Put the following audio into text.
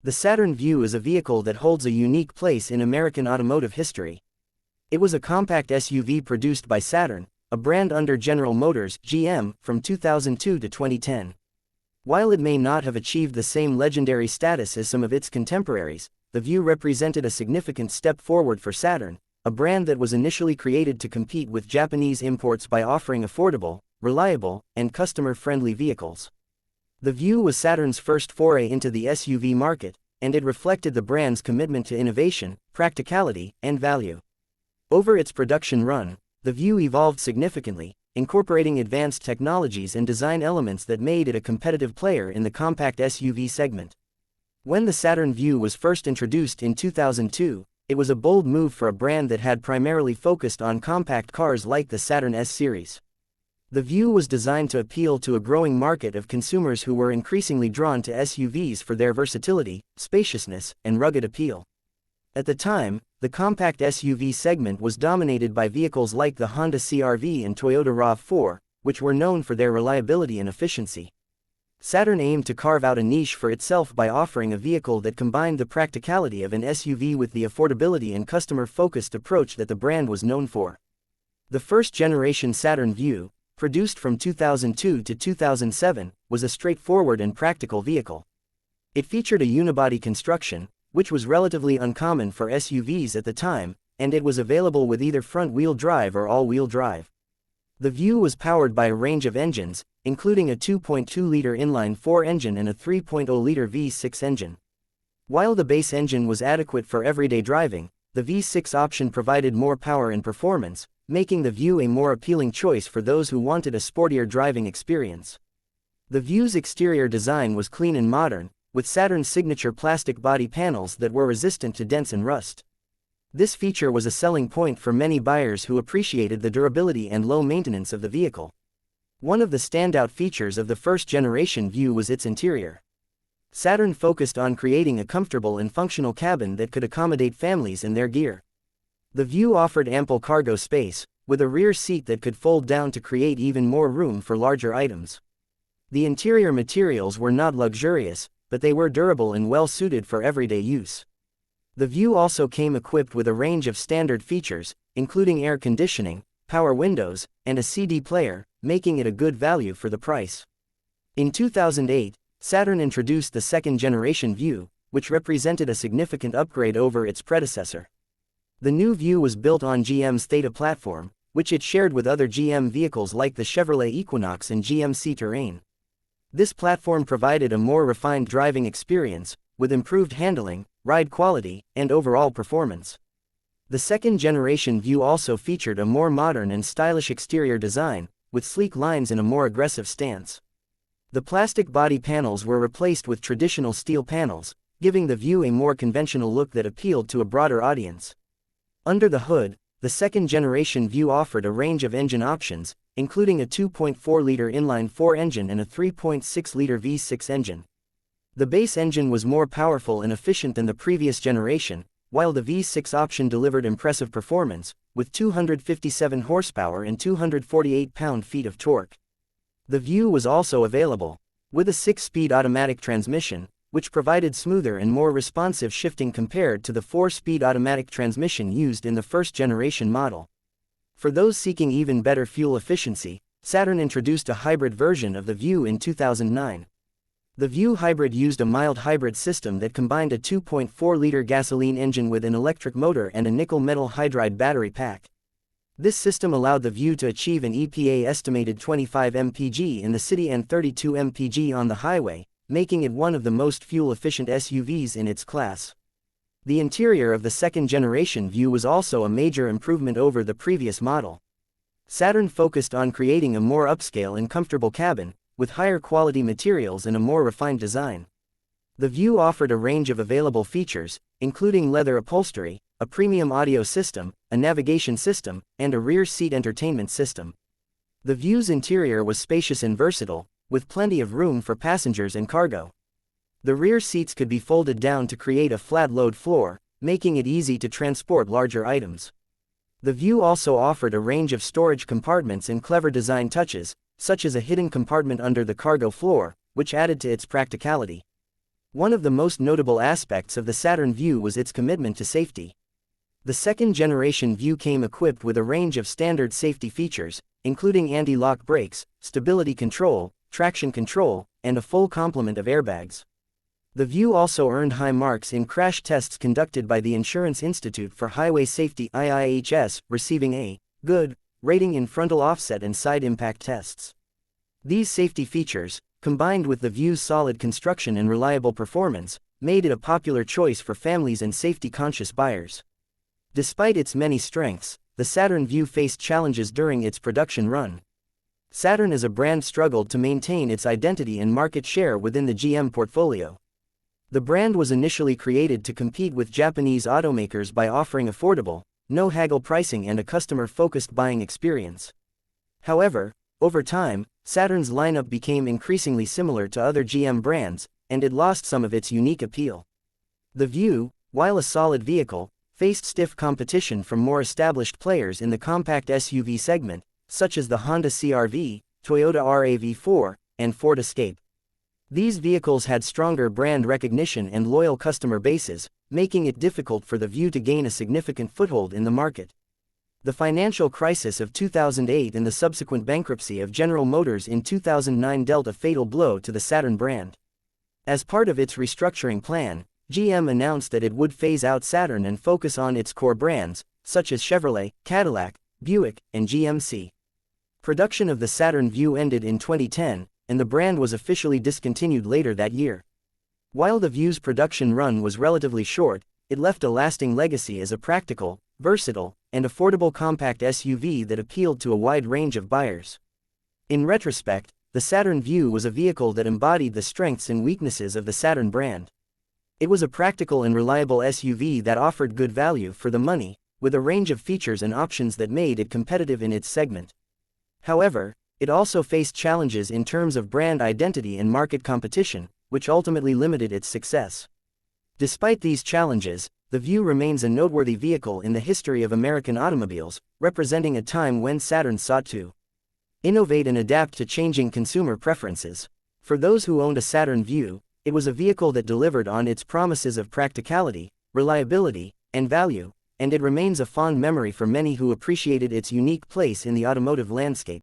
The Saturn Vue is a vehicle that holds a unique place in American automotive history. It was a compact SUV produced by Saturn, a brand under General Motors (GM), from 2002 to 2010. While it may not have achieved the same legendary status as some of its contemporaries, the Vue represented a significant step forward for Saturn, a brand that was initially created to compete with Japanese imports by offering affordable, reliable, and customer-friendly vehicles. The Vue was Saturn's first foray into the SUV market, and it reflected the brand's commitment to innovation, practicality, and value. Over its production run, the Vue evolved significantly, incorporating advanced technologies and design elements that made it a competitive player in the compact SUV segment. When the Saturn Vue was first introduced in 2002, it was a bold move for a brand that had primarily focused on compact cars like the Saturn S series. The Vue was designed to appeal to a growing market of consumers who were increasingly drawn to SUVs for their versatility, spaciousness, and rugged appeal. At the time, the compact SUV segment was dominated by vehicles like the Honda CR-V and Toyota RAV4, which were known for their reliability and efficiency. Saturn aimed to carve out a niche for itself by offering a vehicle that combined the practicality of an SUV with the affordability and customer-focused approach that the brand was known for. The first-generation Saturn Vue, produced from 2002 to 2007, was a straightforward and practical vehicle. It featured a unibody construction, which was relatively uncommon for SUVs at the time, and it was available with either front-wheel drive or all-wheel drive. The Vue was powered by a range of engines, including a 2.2-liter inline-4 engine and a 3.0-liter V6 engine. While the base engine was adequate for everyday driving, the V6 option provided more power and performance, making the Vue a more appealing choice for those who wanted a sportier driving experience. The Vue's exterior design was clean and modern, with Saturn's signature plastic body panels that were resistant to dents and rust. This feature was a selling point for many buyers who appreciated the durability and low maintenance of the vehicle. One of the standout features of the first-generation Vue was its interior. Saturn focused on creating a comfortable and functional cabin that could accommodate families and their gear. The Vue offered ample cargo space, with a rear seat that could fold down to create even more room for larger items. The interior materials were not luxurious, but they were durable and well suited for everyday use. The Vue also came equipped with a range of standard features, including air conditioning, power windows, and a CD player, making it a good value for the price. In 2008, Saturn introduced the second-generation Vue, which represented a significant upgrade over its predecessor. The new Vue was built on GM's Theta platform, which it shared with other GM vehicles like the Chevrolet Equinox and GMC Terrain. This platform provided a more refined driving experience, with improved handling, ride quality, and overall performance. The second-generation Vue also featured a more modern and stylish exterior design, with sleek lines and a more aggressive stance. The plastic body panels were replaced with traditional steel panels, giving the Vue a more conventional look that appealed to a broader audience. Under the hood, the second-generation Vue offered a range of engine options, including a 2.4-liter inline-4 engine and a 3.6-liter V6 engine. The base engine was more powerful and efficient than the previous generation, while the V6 option delivered impressive performance, with 257 horsepower and 248 pound-feet of torque. The Vue was also available with a 6-speed automatic transmission, which provided smoother and more responsive shifting compared to the 4-speed automatic transmission used in the first-generation model. For those seeking even better fuel efficiency, Saturn introduced a hybrid version of the Vue in 2009. The Vue Hybrid used a mild hybrid system that combined a 2.4-liter gasoline engine with an electric motor and a nickel-metal hydride battery pack. This system allowed the Vue to achieve an EPA-estimated 25 mpg in the city and 32 mpg on the highway, making it one of the most fuel-efficient SUVs in its class. The interior of the second-generation Vue was also a major improvement over the previous model. Saturn focused on creating a more upscale and comfortable cabin, with higher quality materials and a more refined design. The Vue offered a range of available features, including leather upholstery, a premium audio system, a navigation system, and a rear seat entertainment system. The Vue's interior was spacious and versatile, with plenty of room for passengers and cargo. The rear seats could be folded down to create a flat-load floor, making it easy to transport larger items. The Vue also offered a range of storage compartments and clever design touches, such as a hidden compartment under the cargo floor, which added to its practicality. One of the most notable aspects of the Saturn Vue was its commitment to safety. The second-generation Vue came equipped with a range of standard safety features, including anti-lock brakes, stability control, traction control, and a full complement of airbags. The Vue also earned high marks in crash tests conducted by the Insurance Institute for Highway Safety (IIHS), receiving a good rating in frontal offset and side impact tests. These safety features, combined with the Vue's solid construction and reliable performance, made it a popular choice for families and safety-conscious buyers. Despite its many strengths, the Saturn Vue faced challenges during its production run. Saturn as a brand struggled to maintain its identity and market share within the GM portfolio. The brand was initially created to compete with Japanese automakers by offering affordable, no-haggle pricing and a customer-focused buying experience. However, over time, Saturn's lineup became increasingly similar to other GM brands, and it lost some of its unique appeal. The Vue, while a solid vehicle, faced stiff competition from more established players in the compact SUV segment, such as the Honda CR-V, Toyota RAV4, and Ford Escape. These vehicles had stronger brand recognition and loyal customer bases, making it difficult for the Vue to gain a significant foothold in the market. The financial crisis of 2008 and the subsequent bankruptcy of General Motors in 2009 dealt a fatal blow to the Saturn brand. As part of its restructuring plan, GM announced that it would phase out Saturn and focus on its core brands, such as Chevrolet, Cadillac, Buick, and GMC. Production of the Saturn Vue ended in 2010, and the brand was officially discontinued later that year. While the Vue's production run was relatively short, it left a lasting legacy as a practical, versatile, and affordable compact SUV that appealed to a wide range of buyers. In retrospect, the Saturn Vue was a vehicle that embodied the strengths and weaknesses of the Saturn brand. It was a practical and reliable SUV that offered good value for the money, with a range of features and options that made it competitive in its segment. However, it also faced challenges in terms of brand identity and market competition, which ultimately limited its success. Despite these challenges, the Vue remains a noteworthy vehicle in the history of American automobiles, representing a time when Saturn sought to innovate and adapt to changing consumer preferences. For those who owned a Saturn Vue, it was a vehicle that delivered on its promises of practicality, reliability, and value, and it remains a fond memory for many who appreciated its unique place in the automotive landscape.